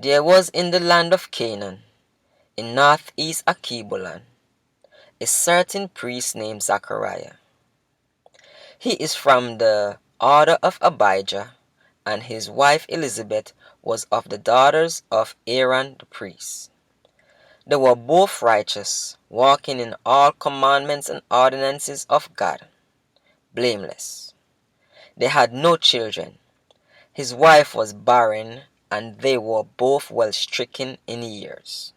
There was in the land of Canaan, in northeast Akebulan, a certain priest named Zachariah. He is from the order of Abijah, and his wife Elizabeth was of the daughters of Aaron the priest. They were both righteous, walking in all commandments and ordinances of God, blameless. They had no children. His wife was barren, and they were both well stricken in years.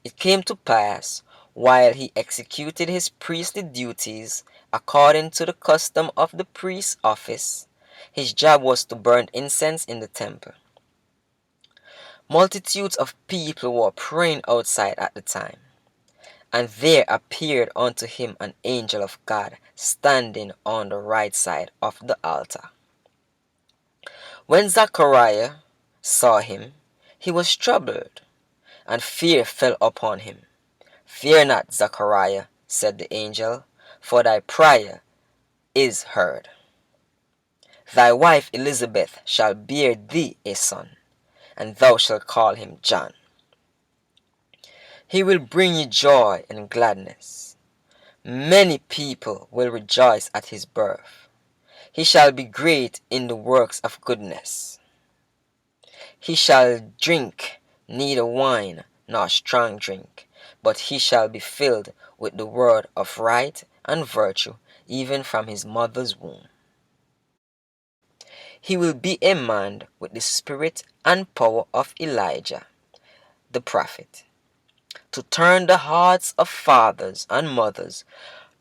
It came to pass, while he executed his priestly duties according to the custom of the priest's office, his job was to burn incense in the temple. Multitudes of people were praying outside at the time, and there appeared unto him an angel of God standing on the right side of the altar. When Zachariah saw him, he was troubled, and fear fell upon him. Fear not, Zachariah, said the angel, for thy prayer is heard. Thy wife Elizabeth shall bear thee a son, and thou shalt call him John. He will bring you joy and gladness. Many people will rejoice at his birth. He shall be great in the works of goodness. He shall drink neither wine nor strong drink, but he shall be filled with the word of right and virtue, even from his mother's womb. He will be a man with the spirit and power of Elijah, the prophet, to turn the hearts of fathers and mothers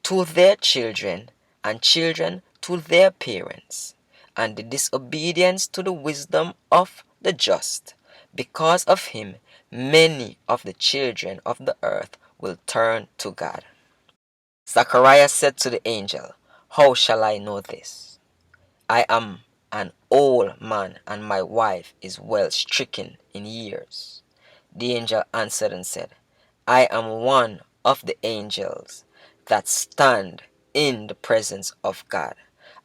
to their children, and children to their parents, and the disobedience to the wisdom of the just. Because of him, many of the children of the earth will turn to God. Zacharias said to the angel, How shall I know this? I am an old man, and my wife is well stricken in years. The angel answered and said, I am one of the angels that stand in the presence of God.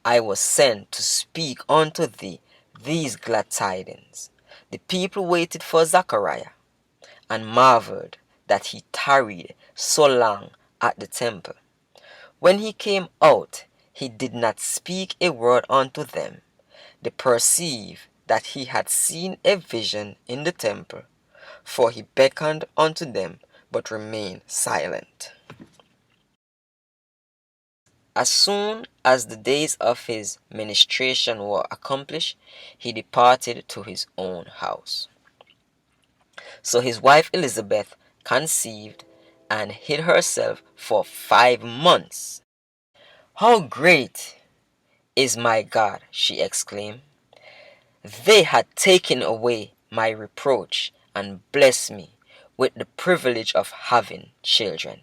I was sent to speak unto thee these glad tidings. The people waited for Zachariah and marveled that he tarried so long at the temple. When he came out, he did not speak a word unto them. They perceived that he had seen a vision in the temple, for he beckoned unto them, but remained silent. As soon as the days of his ministration were accomplished, he departed to his own house. So his wife Elizabeth conceived and hid herself for 5 months. How great is my God, she exclaimed. They had taken away my reproach and blessed me with the privilege of having children.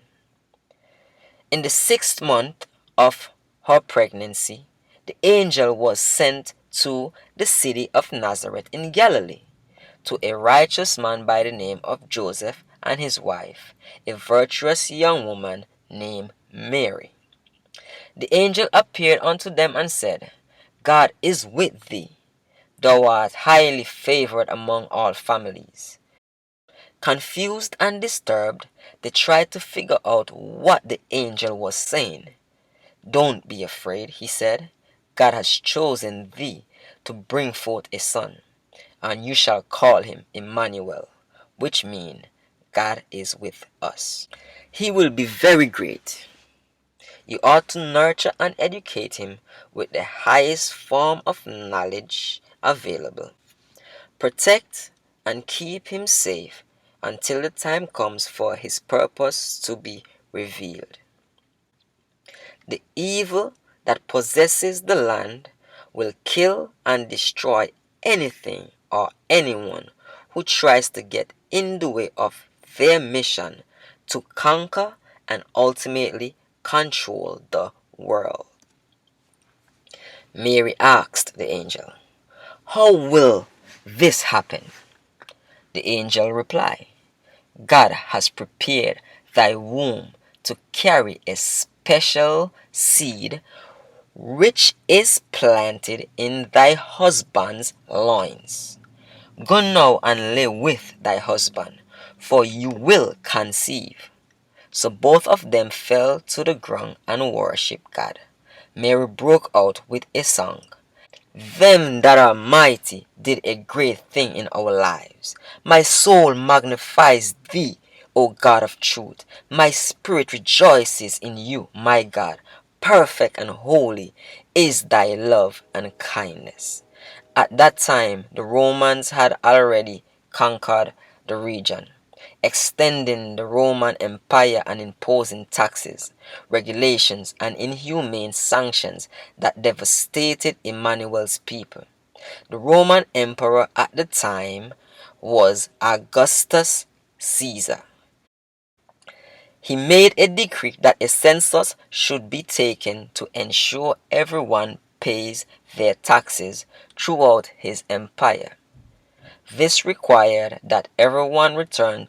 In the 6th month of her pregnancy, the angel was sent to the city of Nazareth in Galilee, to a righteous man by the name of Joseph and his wife, a virtuous young woman named Mary. The angel appeared unto them and said, God is with thee. Thou art highly favored among all families. Confused and disturbed, they tried to figure out what the angel was saying. Don't be afraid, he said. God has chosen thee to bring forth a son, and you shall call him Emmanuel, which means God is with us. He will be very great. You ought to nurture and educate him with the highest form of knowledge available. Protect and keep him safe until the time comes for his purpose to be revealed. The evil that possesses the land will kill and destroy anything or anyone who tries to get in the way of their mission to conquer and ultimately control the world. Mary asked the angel, How will this happen? The angel replied, God has prepared thy womb to carry a special seed which is planted in thy husband's loins. Go now and lay with thy husband, for you will conceive. So both of them fell to the ground and worshipped God. Mary broke out with a song. Them that are mighty did a great thing in our lives. My soul magnifies thee, O God of truth. My spirit rejoices in you, my God. Perfect and holy is thy love and kindness. At that time, the Romans had already conquered the region, extending the Roman Empire and imposing taxes, regulations, and inhumane sanctions that devastated Emmanuel's people. The Roman emperor at the time was Augustus Caesar. He made a decree that a census should be taken to ensure everyone pays their taxes throughout his empire. This required that everyone return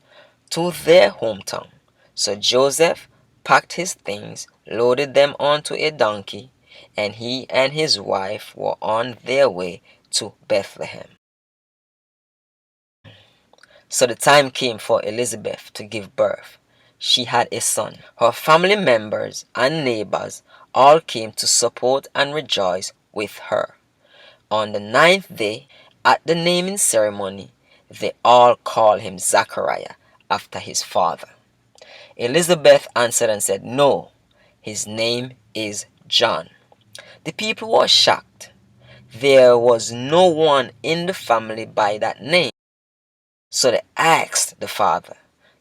to their hometown. So Joseph packed his things, loaded them onto a donkey, and he and his wife were on their way to Bethlehem. So the time came for Elizabeth to give birth. She had a son. Her family members and neighbors all came to support and rejoice with her. On the ninth day, at the naming ceremony, they all called him Zachariah after his father. Elizabeth answered and said, "No, his name is John." The people were shocked. There was no one in the family by that name. So they asked the father.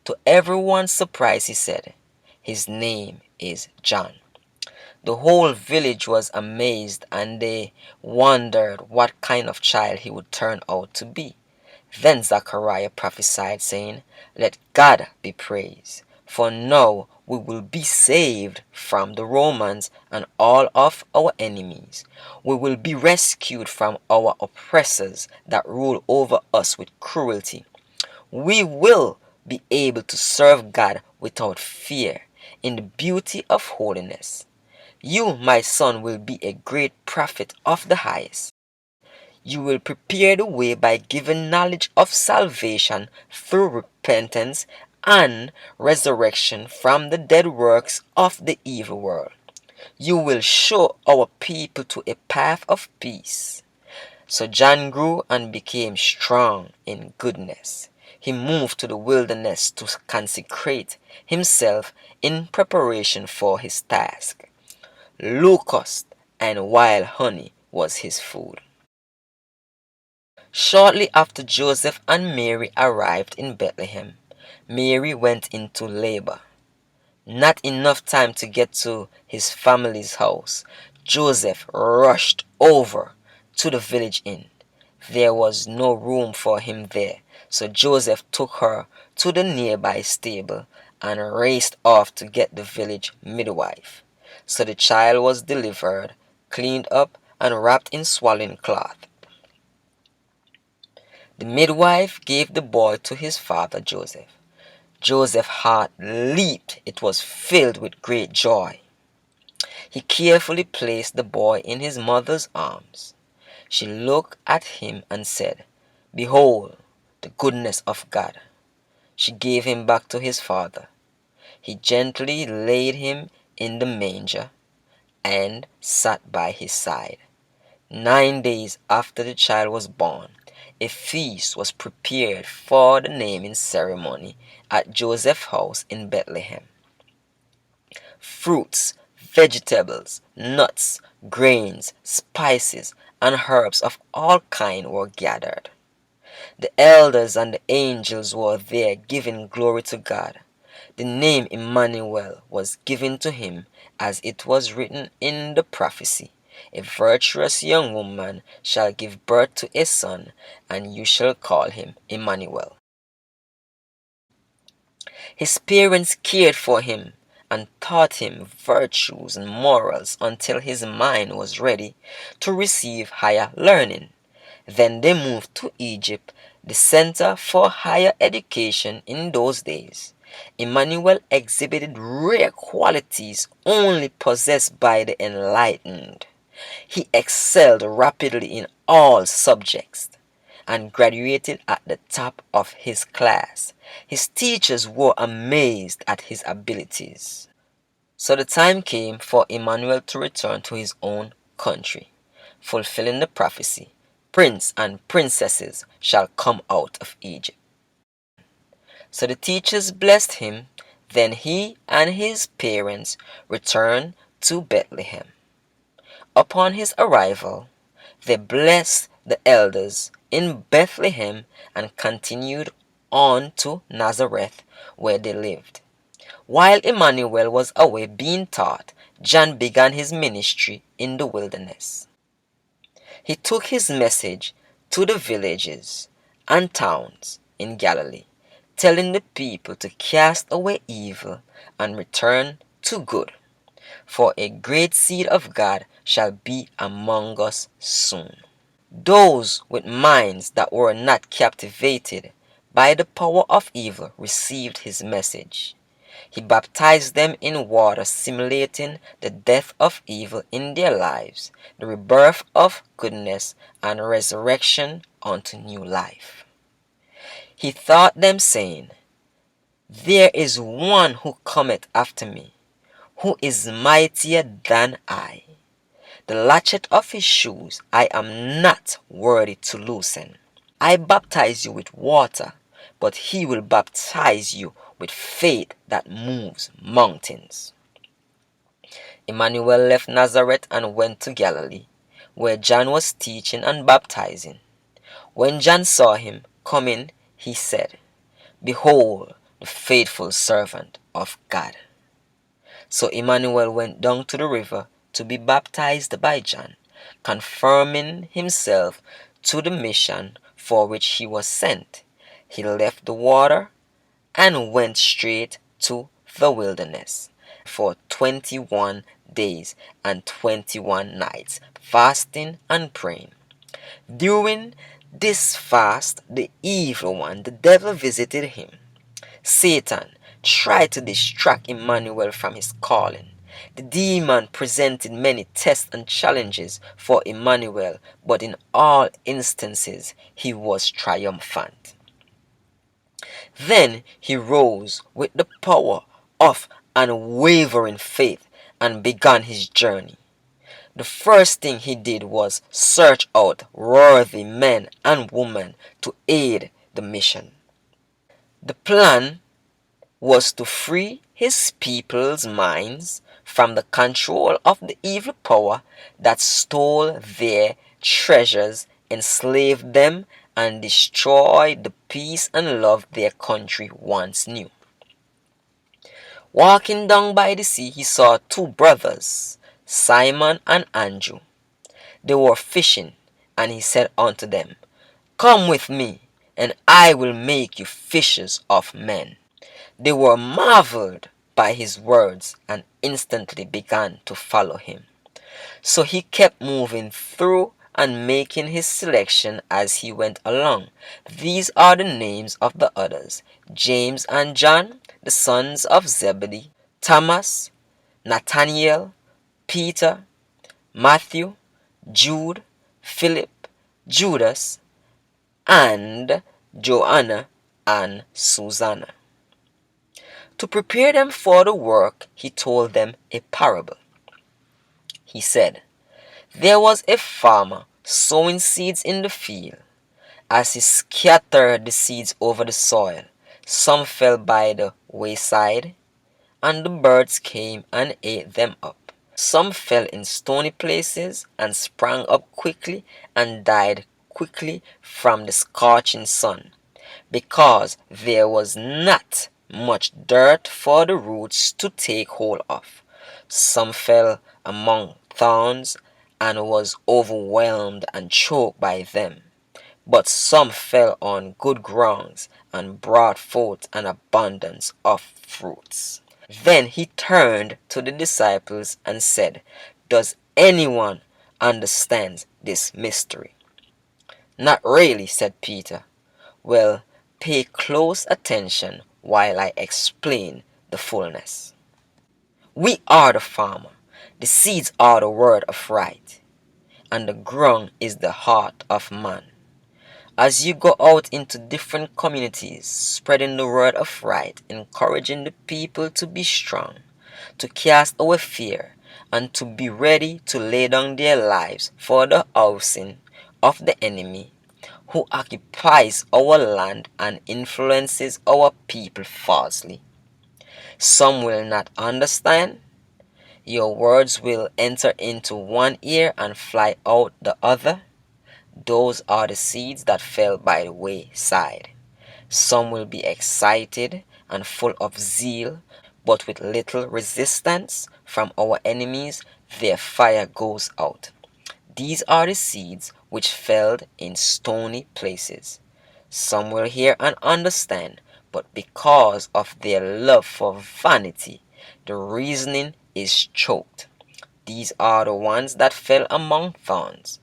To everyone's surprise, he said, "His name is John." The whole village was amazed and they wondered what kind of child he would turn out to be. Then Zachariah prophesied, saying, "Let God be praised, for now we will be saved from the Romans and all of our enemies. We will be rescued from our oppressors that rule over us with cruelty. We will be able to serve God without fear, in the beauty of holiness. You, my son, will be a great prophet of the highest. You will prepare the way by giving knowledge of salvation through repentance and resurrection from the dead works of the evil world. You will show our people to a path of peace." So John grew and became strong in goodness. He moved to the wilderness to consecrate himself in preparation for his task. Locust and wild honey was his food. Shortly after Joseph and Mary arrived in Bethlehem, Mary went into labor. Not enough time to get to his family's house. Joseph rushed over to the village inn. There was no room for him there, so Joseph took her to the nearby stable and raced off to get the village midwife. So the child was delivered, cleaned up, and wrapped in swaddling cloth. The midwife gave the boy to his father Joseph. Joseph's heart leaped. It was filled with great joy. He carefully placed the boy in his mother's arms. She looked at him and said, "Behold, the goodness of God." She gave him back to his father. He gently laid him in the manger and sat by his side. 9 days after the child was born, a feast was prepared for the naming ceremony at Joseph's house in Bethlehem. Fruits, vegetables, nuts, grains, spices, and herbs of all kinds were gathered. The elders and the angels were there giving glory to God. The name Emmanuel was given to him as it was written in the prophecy. A virtuous young woman shall give birth to a son, and you shall call him Emmanuel. His parents cared for him and taught him virtues and morals until his mind was ready to receive higher learning. Then they moved to Egypt, the center for higher education in those days. Emmanuel exhibited rare qualities only possessed by the enlightened. He excelled rapidly in all subjects and graduated at the top of his class. His teachers were amazed at his abilities. So the time came for Emmanuel to return to his own country, fulfilling the prophecy, prince and princesses shall come out of Egypt. So the teachers blessed him. Then he and his parents returned to Bethlehem. Upon his arrival, they blessed the elders in Bethlehem and continued on to Nazareth, where they lived. While Emmanuel was away being taught, John began his ministry in the wilderness. He took his message to the villages and towns in Galilee, telling the people to cast away evil and return to good, for a great seed of God shall be among us soon. Those with minds that were not captivated by the power of evil received his message. He baptized them in water, simulating the death of evil in their lives, the rebirth of goodness, and resurrection unto new life. He taught them, saying, There is one who cometh after me, who is mightier than I. The latchet of his shoes I am not worthy to loosen. I baptize you with water, but he will baptize you with faith that moves mountains. Emmanuel left Nazareth and went to Galilee, where John was teaching and baptizing. When John saw him coming, he said, Behold, the faithful servant of God. So Emmanuel went down to the river to be baptized by John, confirming himself to the mission for which he was sent. He left the water and went straight to the wilderness for 21 days and 21 nights, fasting and praying. During this fast, the evil one, the devil, visited him. Satan tried to distract Emmanuel from his calling. The demon presented many tests and challenges for Emmanuel, but in all instances he was triumphant. Then he rose with the power of unwavering faith and began his journey. The first thing he did was search out worthy men and women to aid the mission. The plan was to free his people's minds from the control of the evil power that stole their treasures, enslaved them, and destroyed the peace and love their country once knew. Walking down by the sea, he saw two brothers, Simon and Andrew. They were fishing, and he said unto them, Come with me, and I will make you fishers of men. They were marveled by his words and instantly began to follow him. So he kept moving through and making his selection as he went along. These are the names of the others: James and John, the sons of Zebedee, Thomas, Nathanael, Peter, Matthew, Jude, Philip, Judas, and Joanna and Susanna. To prepare them for the work, he told them a parable. He said, There was a farmer sowing seeds in the field. As he scattered the seeds over the soil, some fell by the wayside, and the birds came and ate them up. Some fell in stony places and sprang up quickly and died quickly from the scorching sun, because there was not much dirt for the roots to take hold of. Some fell among thorns and was overwhelmed and choked by them. But some fell on good grounds and brought forth an abundance of fruits. Then he turned to the disciples and said, Does anyone understand this mystery? Not really, said Peter. Well, pay close attention while I explain the fullness. We are the farmer, the seeds are the word of right, and the ground is the heart of man. As you go out into different communities, spreading the word of right, encouraging the people to be strong, to cast away fear, and to be ready to lay down their lives for the housing of the enemy who occupies our land and influences our people falsely. Some will not understand. Your words will enter into one ear and fly out the other. Those are the seeds that fell by the wayside. Some will be excited and full of zeal, but with little resistance from our enemies, their fire goes out. These are the seeds which fell in stony places. Some will hear and understand, but because of their love for vanity, the reasoning is choked. These are the ones that fell among thorns.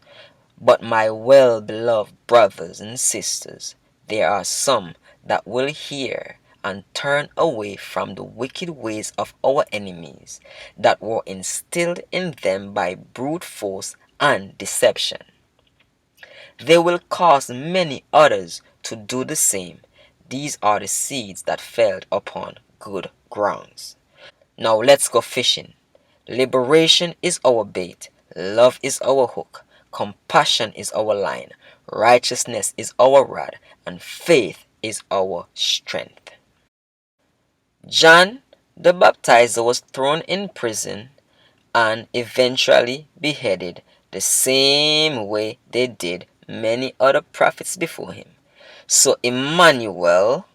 But my well-beloved brothers and sisters, there are some that will hear and turn away from the wicked ways of our enemies that were instilled in them by brute force and deception. They will cause many others to do the same. These are the seeds that fell upon good grounds. Now let's go fishing. Liberation is our bait, love is our hook, compassion is our line, righteousness is our rod, and faith is our strength. John the Baptizer was thrown in prison and eventually beheaded the same way they did many other prophets before him. So Emmanuel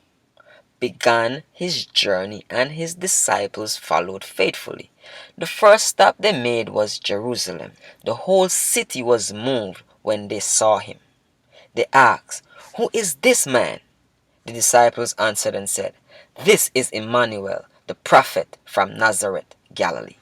began his journey and his disciples followed faithfully. The first stop they made was Jerusalem. The whole city was moved when they saw him. They asked, "Who is this man?" The disciples answered and said, "This is Emmanuel, the prophet from Nazareth, Galilee."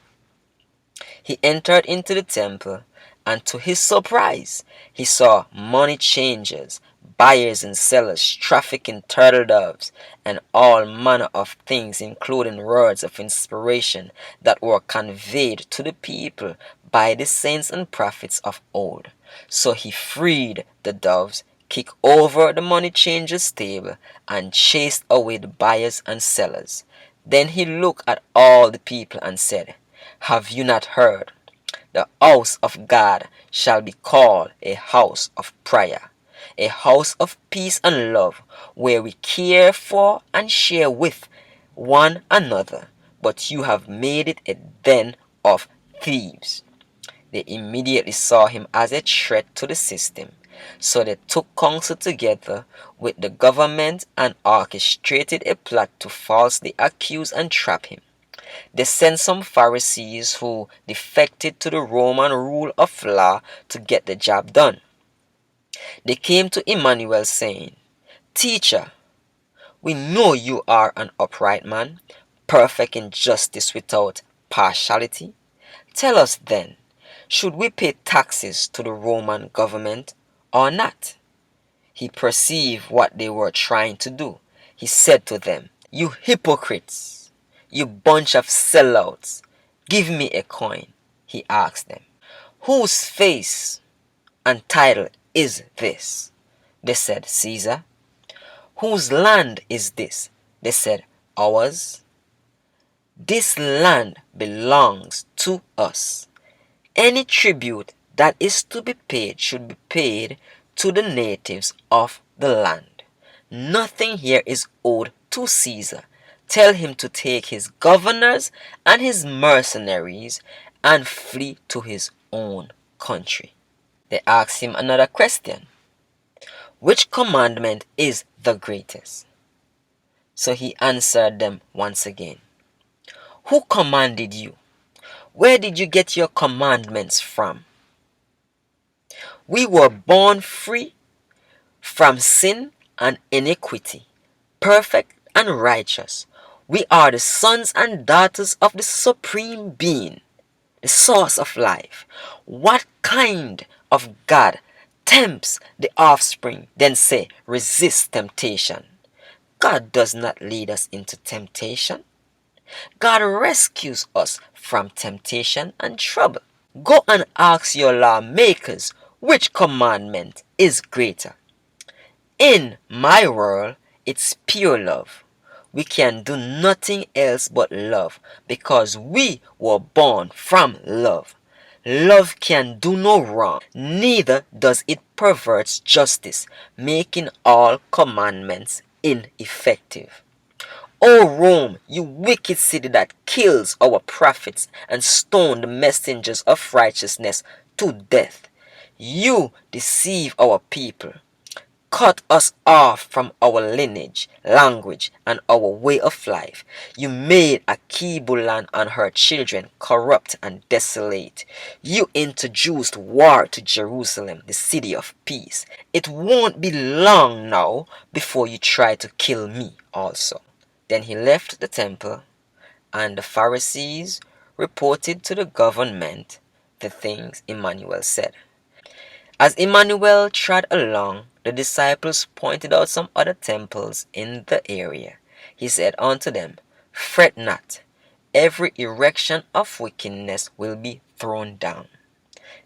He entered into the temple, and to his surprise, he saw money changers, buyers and sellers trafficking turtle doves, and all manner of things, including words of inspiration that were conveyed to the people by the saints and prophets of old. So he freed the doves, kicked over the money changers' table, and chased away the buyers and sellers. Then he looked at all the people and said, "Have you not heard? The house of God shall be called a house of prayer, a house of peace and love, where we care for and share with one another. But you have made it a den of thieves." They immediately saw him as a threat to the system. So they took counsel together with the government and orchestrated a plot to falsely accuse and trap him. They sent some Pharisees who defected to the Roman rule of law to get the job done. They came to Emmanuel saying, "Teacher, we know you are an upright man, perfect in justice without partiality. Tell us then, should we pay taxes to the Roman government or not?" He perceived what they were trying to do. He said to them, "You hypocrites, you bunch of sellouts, give me a coin." He asked them, "Whose face and title is this?" They said, "Caesar." "Whose land is this?" They said, "Ours." "This land belongs to us. Any tribute that is to be paid should be paid to the natives of the land. Nothing here is owed to Caesar. Tell him to take his governors and his mercenaries and flee to his own country." They asked him another question. "Which commandment is the greatest?" So he answered them once again, "Who commanded you? Where did you get your commandments from? We were born free from sin and iniquity, perfect and righteous. We are the sons and daughters of the Supreme Being, the source of life. What kind of God tempts the offspring, then say, resist temptation? God does not lead us into temptation. God rescues us from temptation and trouble. Go and ask your lawmakers which commandment is greater. In my world, it's pure love. We can do nothing else but love because we were born from love. Love can do no wrong, neither does it pervert justice, making all commandments ineffective. O Rome, you wicked city that kills our prophets and stoned the messengers of righteousness to death. You deceive our people, cut us off from our lineage, language, and our way of life. You made Akibulan and her children corrupt and desolate. You introduced war to Jerusalem, the city of peace. It won't be long now before you try to kill me also. Then he left the temple, and the Pharisees reported to the government the things Emmanuel said. As Emmanuel trod along, the disciples pointed out some other temples in the area. He said unto them, Fret not, every erection of wickedness will be thrown down.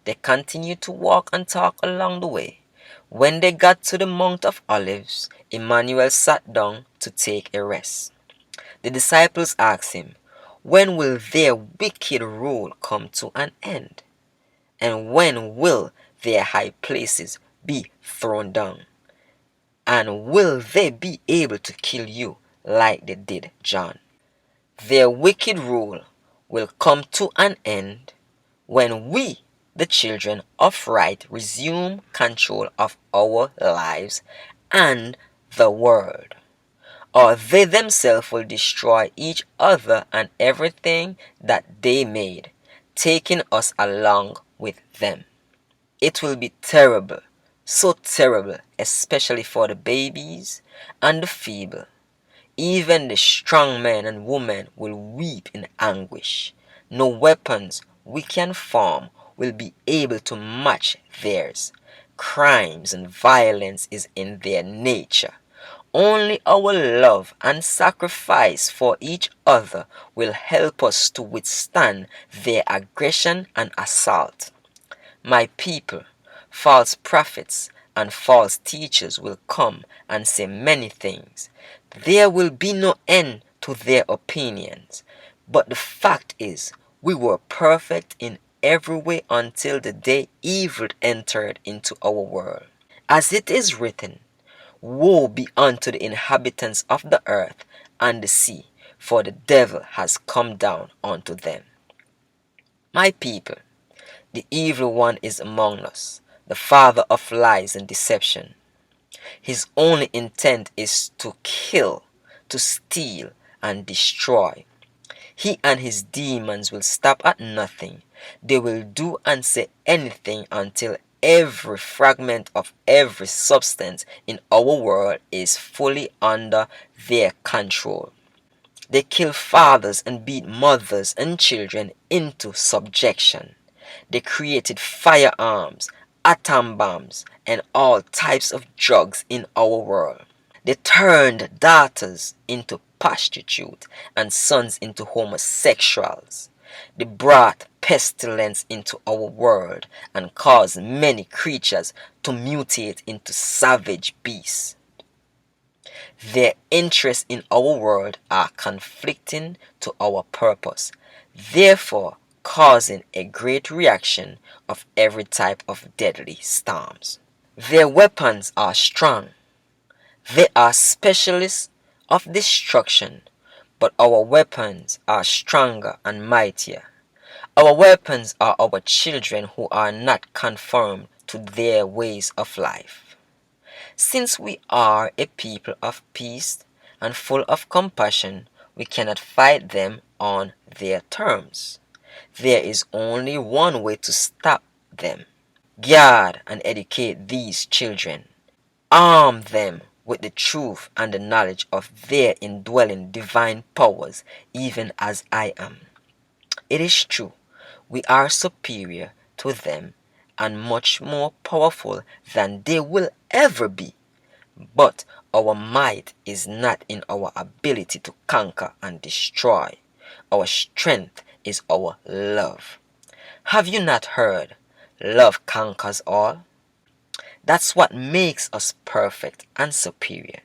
They continued to walk and talk along the way. When they got to the Mount of Olives, Emmanuel sat down to take a rest. The disciples asked him, When will their wicked rule come to an end? And when will their high places be thrown down? And will they be able to kill you like they did John? Their wicked rule will come to an end when we, the children of right, resume control of our lives and the world. Or they themselves will destroy each other and everything that they made, taking us along with them. It will be terrible, so terrible, especially for the babies and the feeble. Even the strong men and women will weep in anguish. No weapons we can form will be able to match theirs. Crimes and violence is in their nature. Only our love and sacrifice for each other will help us to withstand their aggression and assault. My people, false prophets and false teachers will come and say many things. There will be no end to their opinions. But the fact is, we were perfect in every way until the day evil entered into our world. As it is written, Woe be unto the inhabitants of the earth and the sea, for the devil has come down unto them. My people, the evil one is among us, the father of lies and deception. His only intent is to kill, to steal, and destroy. He and his demons will stop at nothing. They will do and say anything until every fragment of every substance in our world is fully under their control. They kill fathers and beat mothers and children into subjection. They created firearms, atom bombs, and all types of drugs in our world. They turned daughters into prostitutes and sons into homosexuals. They brought pestilence into our world and caused many creatures to mutate into savage beasts. Their interests in our world are conflicting to our purpose, therefore causing a great reaction of every type of deadly storms. Their weapons are strong. They are specialists of destruction, but our weapons are stronger and mightier. Our weapons are our children who are not conformed to their ways of life. Since we are a people of peace and full of compassion, we cannot fight them on their terms. There is only one way to stop them. Guard and educate these children. Arm them with the truth and the knowledge of their indwelling divine powers, even as I am. It is true, we are superior to them and much more powerful than they will ever be. But our might is not in our ability to conquer and destroy. Our strength is our love. Have you not heard? Love conquers all. That's what makes us perfect and superior.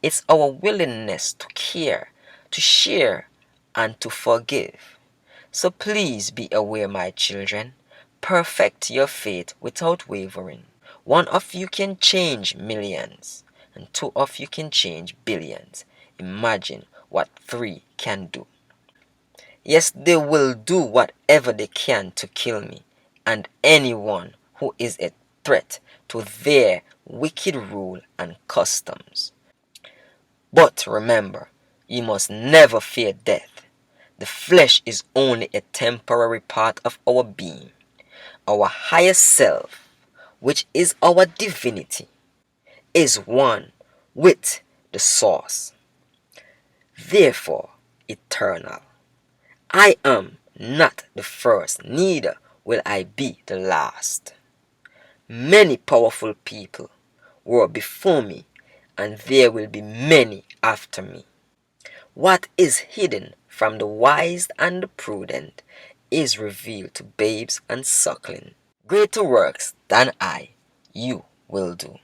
It's our willingness to care, to share, and to forgive. So please be aware, my children. Perfect your faith without wavering. One of you can change millions, and two of you can change billions. Imagine what three can do. Yes, they will do whatever they can to kill me and anyone who is a threat to their wicked rule and customs. But remember, you must never fear death. The flesh is only a temporary part of our being. Our higher self, which is our divinity, is one with the source, therefore eternal. I am not the first, neither will I be the last. Many powerful people were before me, and there will be many after me. What is hidden from the wise and the prudent is revealed to babes and suckling. Greater works than I, you will do.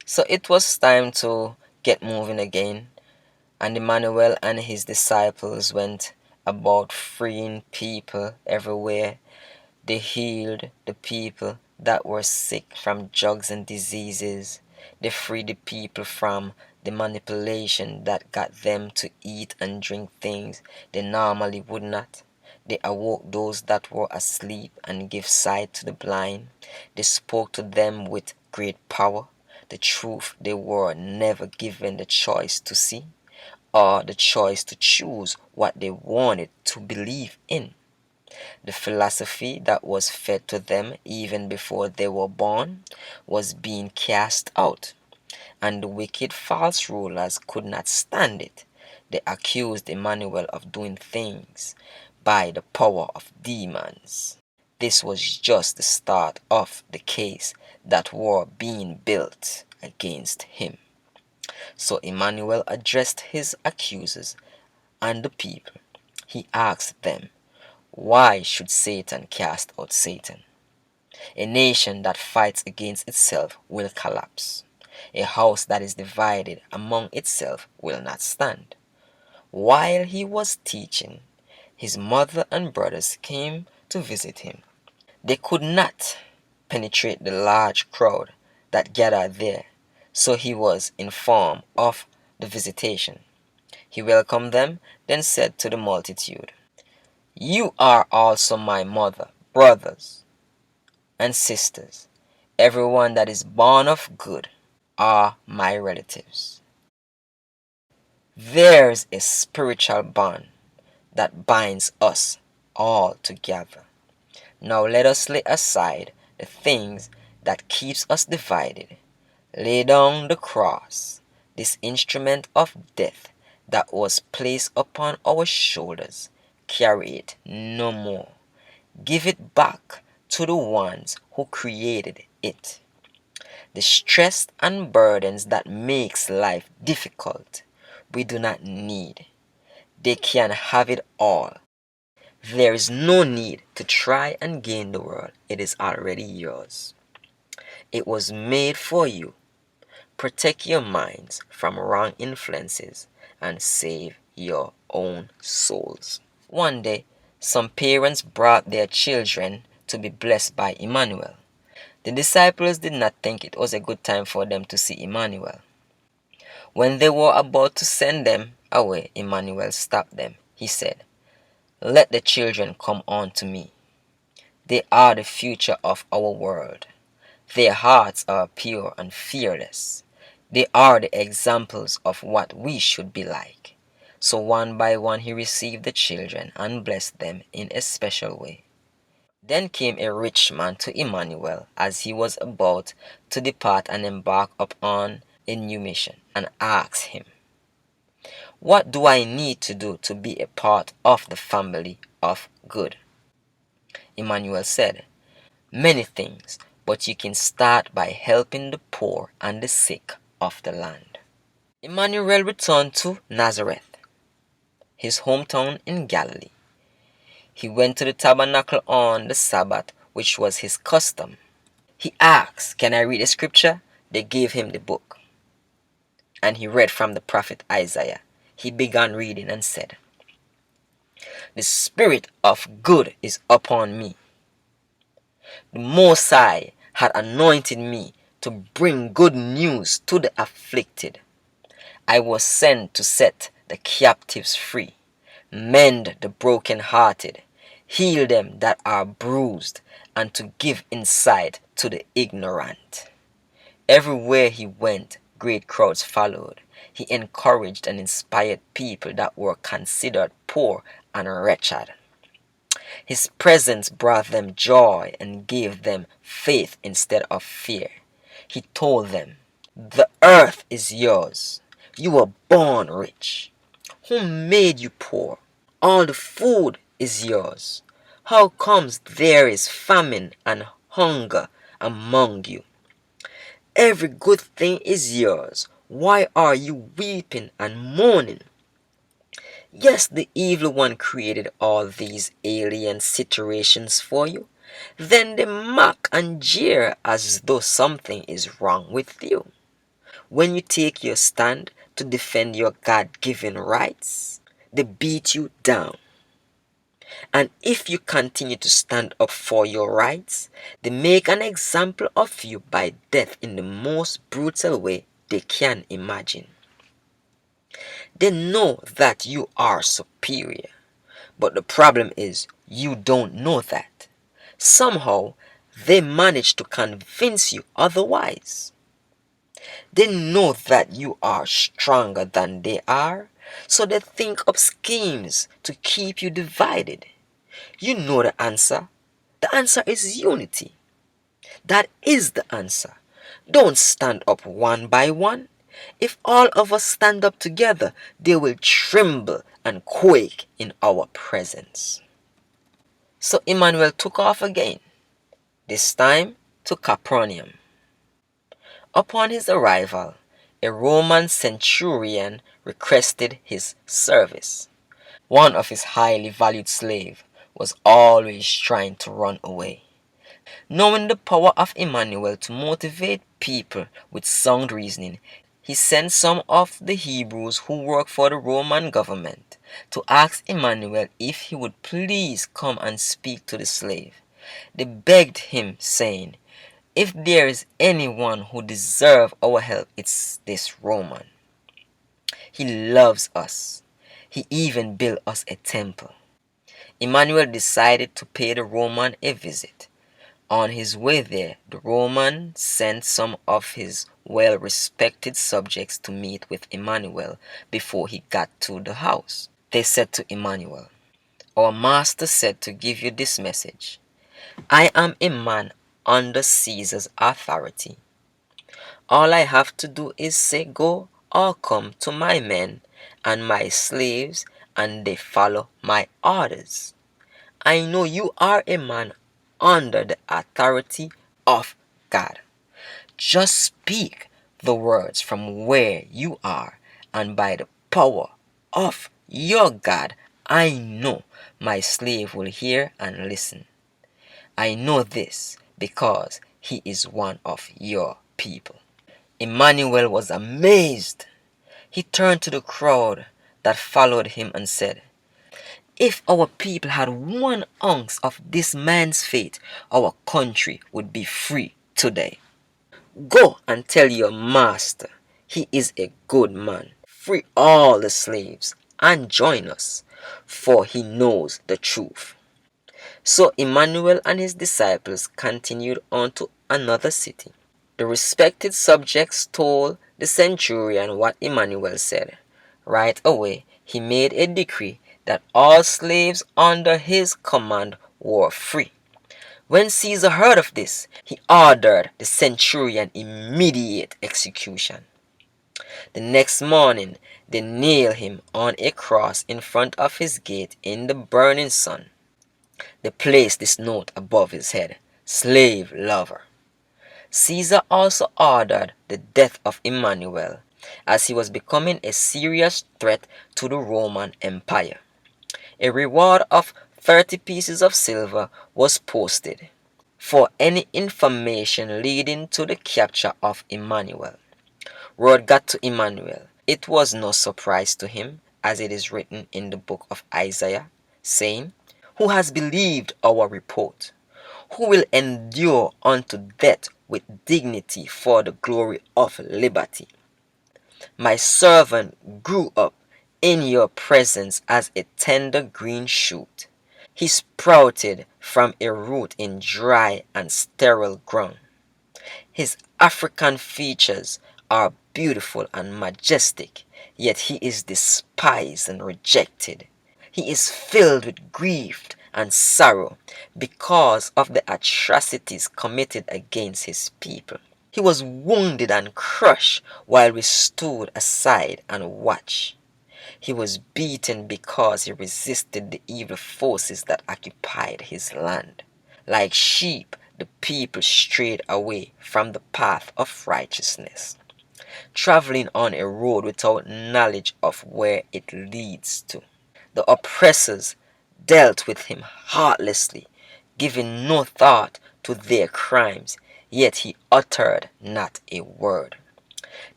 So it was time to get moving again, and Emmanuel and his disciples went about freeing people everywhere. They healed the people that were sick from drugs and diseases. They freed the people from the manipulation that got them to eat and drink things they normally would not. They awoke those that were asleep and gave sight to the blind. They spoke to them with great power, the truth they were never given the choice to see or the choice to choose what they wanted to believe in. The philosophy that was fed to them even before they were born was being cast out, and the wicked false rulers could not stand it. They accused Emmanuel of doing things by the power of demons. This was just the start of the case that were being built against him. So Emmanuel addressed his accusers and the people. He asked them, why should Satan cast out Satan? A nation that fights against itself will collapse. A house that is divided among itself will not stand. While he was teaching, his mother and brothers came to visit him. They could not penetrate the large crowd that gathered there, so he was informed of the visitation. He welcomed them, then said to the multitude, you are also my mother, brothers, and sisters. Everyone that is born of good are my relatives. There's a spiritual bond that binds us all together. Now let us lay aside the things that keeps us divided. Lay down the cross, this instrument of death that was placed upon our shoulders. Carry it no more. Give it back to the ones who created it. The stress and burdens that makes life difficult, we do not need. They can have it all. There is no need to try and gain the world. It is already yours. It was made for you. Protect your minds from wrong influences and save your own souls. One day, some parents brought their children to be blessed by Emmanuel. The disciples did not think it was a good time for them to see Emmanuel. When they were about to send them away, Emmanuel stopped them. He said, let the children come unto me. They are the future of our world. Their hearts are pure and fearless. They are the examples of what we should be like. So one by one he received the children and blessed them in a special way. Then came a rich man to Emmanuel as he was about to depart and embark upon a new mission, and asked him, what do I need to do to be a part of the family of good? Emmanuel said, many things, but you can start by helping the poor and the sick of the land. Emmanuel returned to Nazareth, his hometown in Galilee. He went to the tabernacle on the Sabbath, which was his custom. He asked, "Can I read the scripture?" They gave him the book, and he read from the prophet Isaiah. He began reading and said, "The Spirit of good is upon me. The Most High had anointed me to bring good news to the afflicted. I was sent to set the captives free, mend the brokenhearted, heal them that are bruised, and to give insight to the ignorant." Everywhere he went, great crowds followed. He encouraged and inspired people that were considered poor and wretched. His presence brought them joy and gave them faith instead of fear. He told them, "The earth is yours. You were born rich. Who made you poor? All the food is yours. How comes there is famine and hunger among you? Every good thing is yours. Why are you weeping and mourning?" Yes, the evil one created all these alien situations for you. Then they mock and jeer as though something is wrong with you. When you take your stand to defend your God-given rights, they beat you down. And if you continue to stand up for your rights, they make an example of you by death in the most brutal way they can imagine. They know that you are superior, but the problem is you don't know that. Somehow, they manage to convince you otherwise. They know that you are stronger than they are, so they think up schemes to keep you divided. You know the answer. The answer is unity. That is the answer. Don't stand up one by one. If all of us stand up together, they will tremble and quake in our presence. So Emmanuel took off again, this time to Capernaum. Upon his arrival, a Roman centurion requested his service. One of his highly valued slaves was always trying to run away. Knowing the power of Emmanuel to motivate people with sound reasoning, he sent some of the Hebrews who worked for the Roman government to ask Emmanuel if he would please come and speak to the slave. They begged him, saying, "If there is anyone who deserves our help, it's this Roman. He loves us. He even built us a temple." Emmanuel decided to pay the Roman a visit. On his way there, the Roman sent some of his well-respected subjects to meet with Emmanuel before he got to the house. They said to Emmanuel, "Our master said to give you this message. I am a man under Caesar's authority. All I have to do is say go or come to my men and my slaves, and they follow my orders. I know you are a man under the authority of God. Just speak the words from where you are, and by the power of your God, I know my slave will hear and listen. I know this because he is one of your people." Emmanuel was amazed. He turned to the crowd that followed him and said, "If our people had 1 ounce of this man's faith, our country would be free today. Go and tell your master he is a good man. Free all the slaves and join us, for he knows the truth." So Emmanuel and his disciples continued on to another city. The respected subjects told the centurion what Emmanuel said. Right away, he made a decree that all slaves under his command were free. When Caesar heard of this, he ordered the centurion immediate execution. The next morning, they nailed him on a cross in front of his gate in the burning sun. They placed this note above his head, "Slave lover." Caesar also ordered the death of Emmanuel, as he was becoming a serious threat to the Roman Empire. A reward of 30 pieces of silver was posted. for any information leading to the capture of Emmanuel. Word got to Emmanuel. It was no surprise to him, as it is written in the book of Isaiah, saying, "Who has believed our report? Who will endure unto death with dignity for the glory of liberty? My servant grew up in your presence as a tender green shoot. He sprouted from a root in dry and sterile ground. His African features are beautiful and majestic, yet he is despised and rejected. He is filled with grief and sorrow because of the atrocities committed against his people. He was wounded and crushed while we stood aside and watched. He was beaten because he resisted the evil forces that occupied his land. Like sheep, the people strayed away from the path of righteousness, traveling on a road without knowledge of where it leads to. The oppressors dealt with him heartlessly, giving no thought to their crimes, yet he uttered not a word.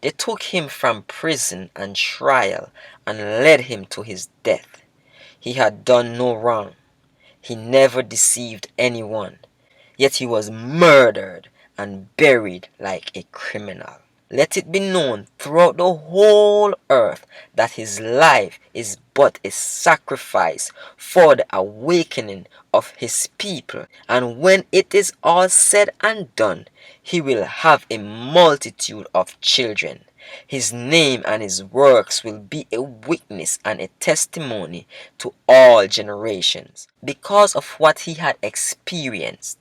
They took him from prison and trial and led him to his death. He had done no wrong. He never deceived anyone, yet he was murdered and buried like a criminal. Let it be known throughout the whole earth that his life is but a sacrifice for the awakening of his people. And when it is all said and done, he will have a multitude of children. His name and his works will be a witness and a testimony to all generations. Because of what he had experienced,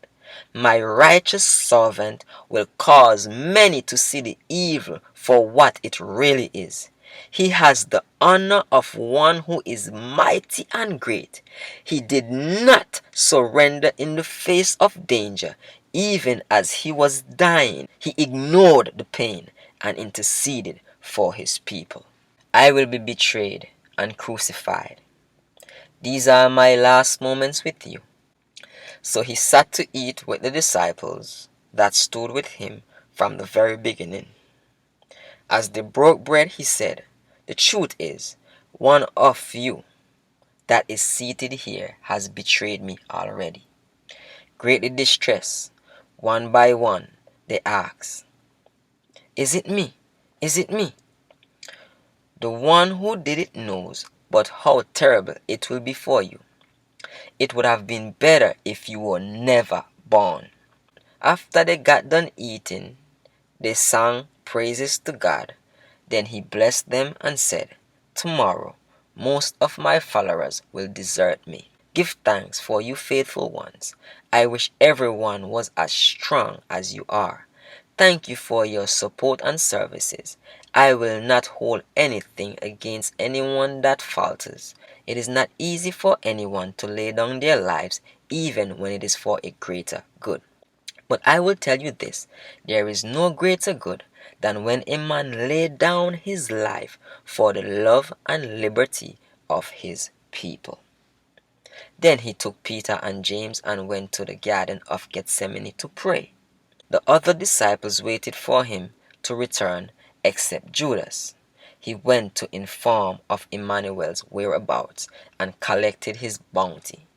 my righteous servant will cause many to see the evil for what it really is. He has the honor of one who is mighty and great. He did not surrender in the face of danger. Even as he was dying, he ignored the pain and interceded for his people. I will be betrayed and crucified. These are my last moments with you. So he sat to eat with the disciples that stood with him from the very beginning. As they broke bread, he said, "The truth is, one of you that is seated here has betrayed me already." Greatly distressed, one by one, they asked, "Is it me? Is it me?" The one who did it knows, but how terrible it will be for you. It would have been better if you were never born. After they got done eating, they sang praises to God. Then he blessed them and said, "Tomorrow, most of my followers will desert me. Give thanks for you faithful ones. I wish everyone was as strong as you are. Thank you for your support and services. I will not hold anything against anyone that falters. It is not easy for anyone to lay down their lives even when it is for a greater good. But I will tell you this, there is no greater good than when a man laid down his life for the love and liberty of his people." Then he took Peter and James and went to the garden of Gethsemane to pray. The other disciples waited for him to return, except Judas. He went to inform of Emmanuel's whereabouts and collected his bounty.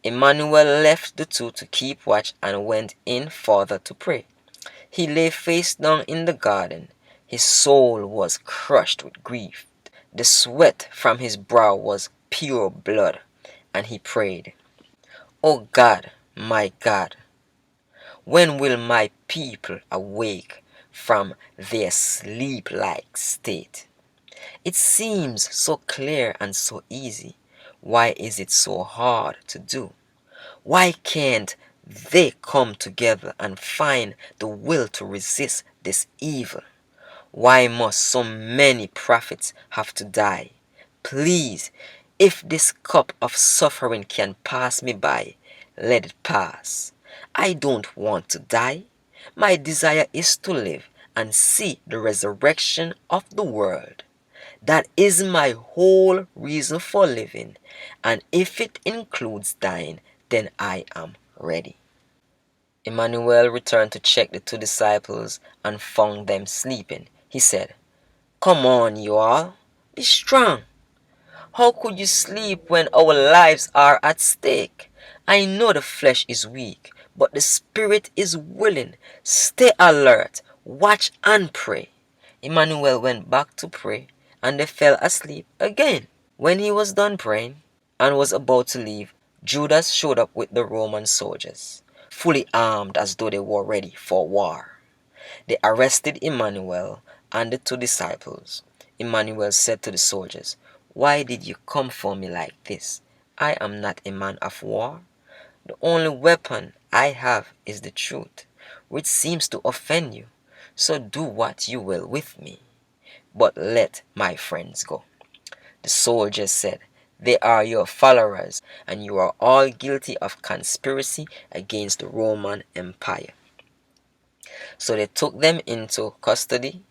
Emmanuel left the two to keep watch and went in further to pray. He lay face down in the garden. His soul was crushed with grief. The sweat from his brow was pure blood, and he prayed, "O God, my God, when will my people awake from their sleep-like state? It seems so clear and so easy. Why is it so hard to do? Why can't they come together and find the will to resist this evil? Why must so many prophets have to die? Please, if this cup of suffering can pass me by, let it pass. I don't want to die. My desire is to live and see the resurrection of the world. That is my whole reason for living, and if it includes dying, then I am ready." Emmanuel returned to check the two disciples and found them sleeping. He said, "Come on, you all. Be strong. How could you sleep when our lives are at stake? I know the flesh is weak, but the spirit is willing. Stay alert, watch and pray." Emmanuel went back to pray, and they fell asleep again. When he was done praying and was about to leave, Judas showed up with the Roman soldiers, fully armed as though they were ready for war. They arrested Emmanuel and the two disciples. Emmanuel said to the soldiers, "Why did you come for me like this? I am not a man of war. The only weapon I have is the truth, which seems to offend you. So do what you will with me, but let my friends go." The soldiers said, "They are your followers, and you are all guilty of conspiracy against the Roman Empire." So they took them into custody.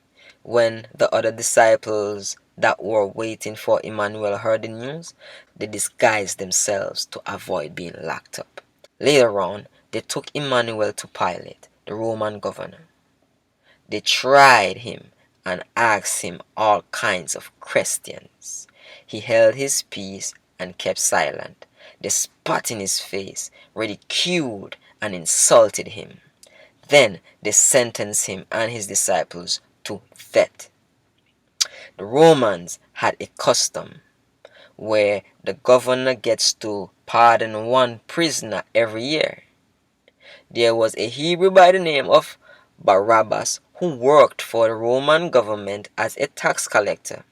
When the other disciples that were waiting for Emmanuel heard the news, they disguised themselves to avoid being locked up. Later on, they took Emmanuel to Pilate, the Roman governor. They tried him and asked him all kinds of questions. He held his peace and kept silent. They spat in his face, ridiculed and insulted him. Then they sentenced him and his disciples to death. The Romans had a custom where the governor gets to pardon one prisoner every year. There was a Hebrew by the name of Barabbas who worked for the Roman government as a tax collector.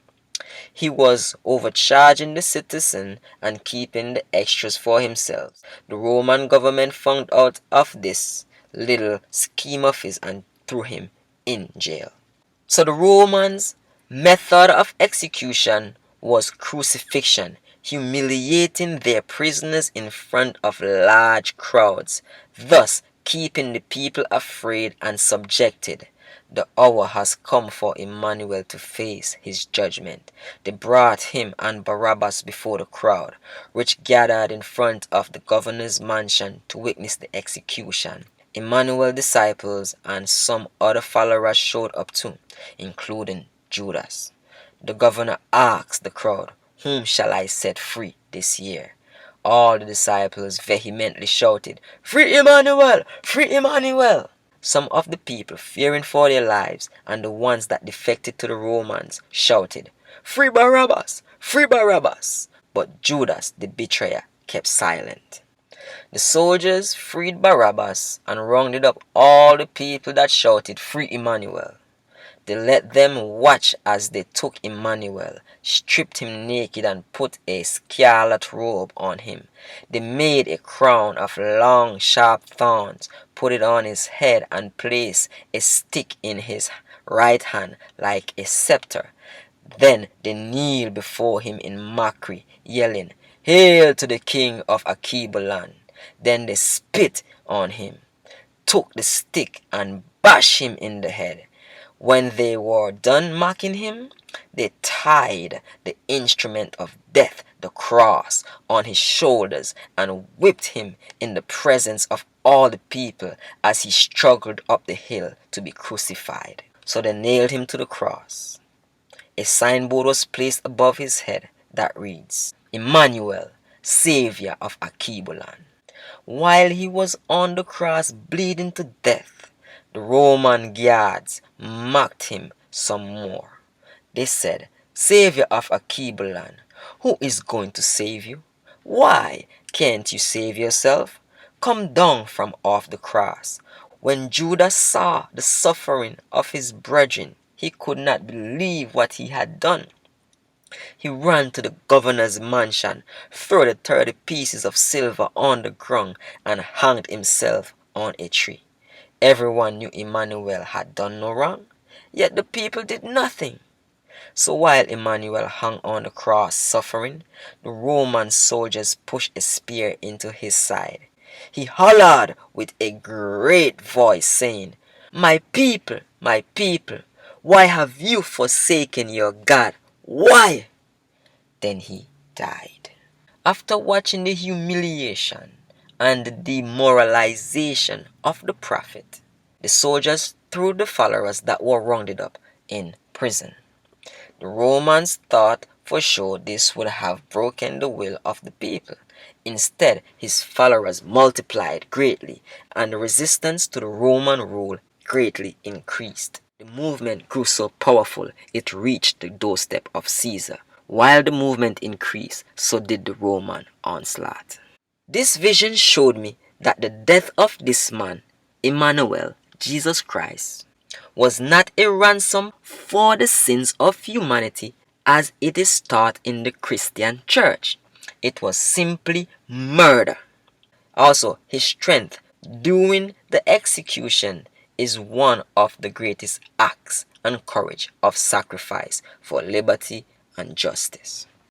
He was overcharging the citizen and keeping the extras for himself. The Roman government found out of this little scheme of his and threw him in jail. So the Romans' method of execution was crucifixion, humiliating their prisoners in front of large crowds, thus keeping the people afraid and subjected. The hour has come for Emmanuel to face his judgment. They brought him and Barabbas before the crowd, which gathered in front of the governor's mansion to witness the execution. Emmanuel's disciples and some other followers showed up too, including Judas. The governor asked the crowd, "Whom shall I set free this year?" All the disciples vehemently shouted, "Free Emmanuel! Free Emmanuel!" Some of the people, fearing for their lives, and the ones that defected to the Romans, shouted, "Free Barabbas! Free Barabbas!" But Judas, the betrayer, kept silent. The soldiers freed Barabbas and rounded up all the people that shouted, "Free Emmanuel." They let them watch as they took Emmanuel, stripped him naked and put a scarlet robe on him. They made a crown of long sharp thorns, put it on his head and placed a stick in his right hand like a scepter. Then they kneeled before him in mockery, yelling, "Hail to the king of Akebulan." Then they spit on him, took the stick and bashed him in the head. When they were done mocking him, they tied the instrument of death, the cross, on his shoulders and whipped him in the presence of all the people as he struggled up the hill to be crucified. So they nailed him to the cross. A signboard was placed above his head that reads, "Emmanuel, Savior of Akebulan." While he was on the cross bleeding to death, the Roman guards mocked him some more. They said, "Savior of Akebulan, who is going to save you? Why can't you save yourself? Come down from off the cross." When Judas saw the suffering of his brethren, he could not believe what he had done. He ran to the governor's mansion, threw the 30 pieces of silver on the ground, and hanged himself on a tree. Everyone knew Emmanuel had done no wrong, yet the people did nothing. So while Emmanuel hung on the cross suffering, the Roman soldiers pushed a spear into his side. He hollered with a great voice, saying, my people, why have you forsaken your God? Why?" Then he died. After watching the humiliation and the demoralization of the prophet. The soldiers threw the followers that were rounded up in prison. The Romans thought for sure this would have broken the will of the people. Instead, his followers multiplied greatly, and the resistance to the Roman rule greatly increased. The movement grew so powerful it reached the doorstep of Caesar. While the movement increased, so did the Roman onslaught. This vision showed me that the death of this man, Emmanuel, Jesus Christ, was not a ransom for the sins of humanity as it is taught in the Christian church. It was simply murder. Also, his strength during the execution is one of the greatest acts and courage of sacrifice for liberty and justice.